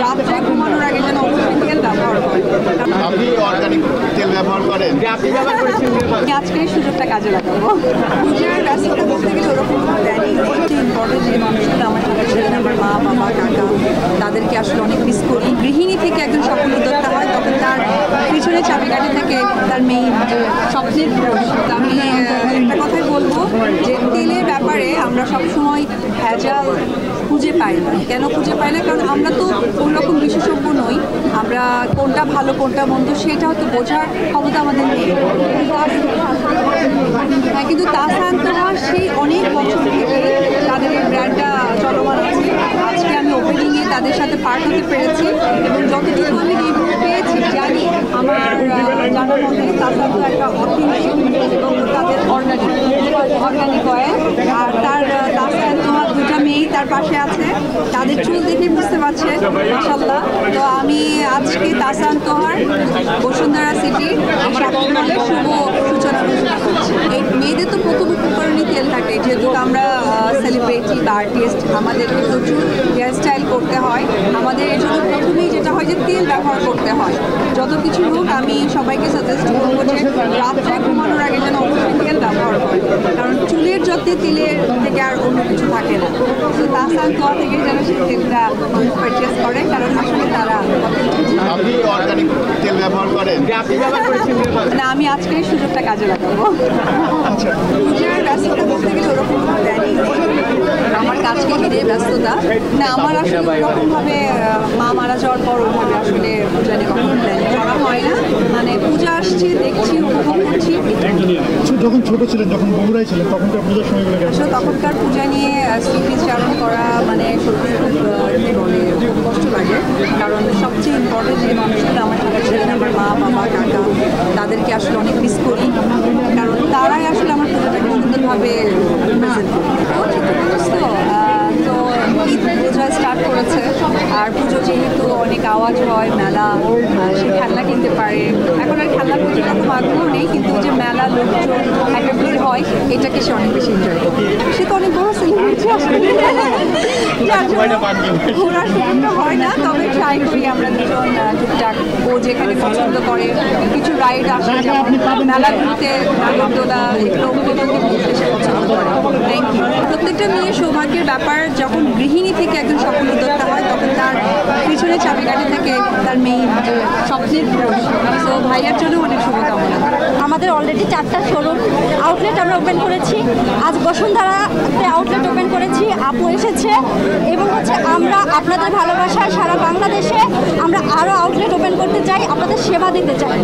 রাত্রে ঘুমানোর আগে যেন অবশ্যই তেল ব্যবহার করে। আপনি অর্গানিক তেল ব্যবহার করেন? আমি আজকে এই সুযোগটা কাজে লাগাবো। পূজার ব্যস্ততা বলতে গেলে ওরকম দেয়নি। সবচেয়ে ইম্পর্টেন্ট যে মানুষগুলো আমার সাথে ছিলেন, আমার মা বাবা কাকা, তাদেরকে আসলে অনেক মিস করি। গৃহিণী থেকে একজন সফল উদ্যোক্তা হয় তখন তার পিছনে চাবিকাঠি থেকে তার মেয়ে স্বপ্নের পুরুষ। আমি একটা কথাই বলবো যে তেলের ব্যাপারে আমরা সবসময় ভেজাল খুঁজে পাই না। কেন খুঁজে পাই না? কারণ আমরা তো কোনোরকম বিশেষজ্ঞ নই। আমরা কোনটা ভালো কোনটা মন্দ সেটা হয়তো বোঝার ক্ষমতা আমাদের নেই। কিন্তু তাসান তোহা সেই অনেক বছর থেকে তাদের এই ব্র্যান্ডটা চলমান আছে। আজকে আমি ওপেনিংয়ে তাদের সাথে পার্ট হতে পেরেছি এবং যতটুকু আমি রিভিউ পেয়েছি জানি আমার জানার মধ্যে তাসান তো একটা অথেন্টিক এবং তাদের অর্গানিক অয়েল। আর তার তাসান তোহা দুটা মেয়েই তার পাশে আছে, তাদের চুল দেখে বুঝতে পারছে মাশাআল্লাহ। তো আমি আজকে তাসান তোহার বসুন্ধরা সিটি এই শপিং শুভ সূচনা ঘোষণা করছি। এই মেয়েদের তো প্রথম উপকরণই তেল থাকে, যেহেতু আমরা সেলিব্রিটি বা আর্টিস্ট, আমাদেরকে প্রচুর হেয়ার স্টাইল করতে হয়। আমাদের এর জন্য প্রথমেই যেটা হয় যে তেল ব্যবহার করতে হয়। যত কিছু হোক আমি সবাইকে সাজেস্ট করবো যে রাত্রে ঘুমানোর আগে যেন অবশ্যই তেল ব্যবহার করে, কারণ চুলের যত্নে তেলের থেকে আর অন্য কিছু থাকে না। তো তাসান তোয়া থেকে যেন সেই তেলটা পারচেস করে, কারণ আসলে তারা আপনি অর্গানিক তেল ব্যবহার করেন? না, আমি আজকে এই সুযোগটা কাজে লাগাবো। পূজার ব্যস্ততা বলতে গেলে ওরকম দেয়নি। আমার কাজকে ঘিরে ব্যস্ততা না, আমার আসলে ওরকমভাবে মা মারা যাওয়ার পর ওইভাবে আসলে পূজা নিয়ে কখনো প্ল্যান করা হয় না। মানে পূজা আসছে, দেখছি, উপভোগ করছি। যখন ছোট ছিলেন, যখন বগুড়ায় ছিলেন, তখনকার পূজার সময়গুলো আসলে তখনকার পূজা নিয়ে স্মৃতিচারণ করা মানে সত্যি খুব কী বলে খুব কষ্ট লাগে। কারণ সবচেয়ে ইম্পর্টেন্ট যে মানুষগুলো আমার সাথে ছিলেন, আমার মা বাবা কাকা, তাদেরকে আসলে অনেক মিস করি। কারণ তারাই আসলে আমার পূজাটাকে সুন্দরভাবে প্রেজেন্ট করে। তো ঈদ পূজা স্টার্ট করেছে, আর পুজো যেহেতু অনেক আওয়াজ হয়, মেলা, সে খেলনা কিনতে পারে। এখন আর খেলনা প্রতি রকম আগ্রহ নেই, কিন্তু যে মেলা লোকজন একটা ভিড় হয় এটাকে সে অনেক বেশি এনজয় করে। সে তো অনেক বড় সেলিব্রিটি আসলে, ঘোরার সুযোগটা হয় না, তবে ট্রাই করি আমরা দুজন টুকটাক। ও যেখানে পছন্দ করে কিছু রাইড আসে, মেলা ঘুরতে, নাগরদোলা, এগুলো ঘুরতে সে পছন্দ করে। Thank you. প্রত্যেকটা মেয়ের সৌভাগ্যের ব্যাপার, যখন গৃহিণী থেকে একজন সফল উদ্যোক্তা হয় তখন তার পিছনে চাবিকাঠি থেকে তার মেয়ে স্বপ্নের পুরুষ। তো ভাইয়ার জন্য অনেক শুভকামনা। আমাদের অলরেডি 4টা শোরুম আউটলেট আমরা ওপেন করেছি। আজ বসুন্ধরাতে আউটলেট ওপেন করেছি, আপু এসেছে এবং আমরা আপনাদের ভালোবাসায় সারা বাংলাদেশে আমরা আরও আউটলেট ওপেন করতে চাই, আপনাদের সেবা দিতে চাই।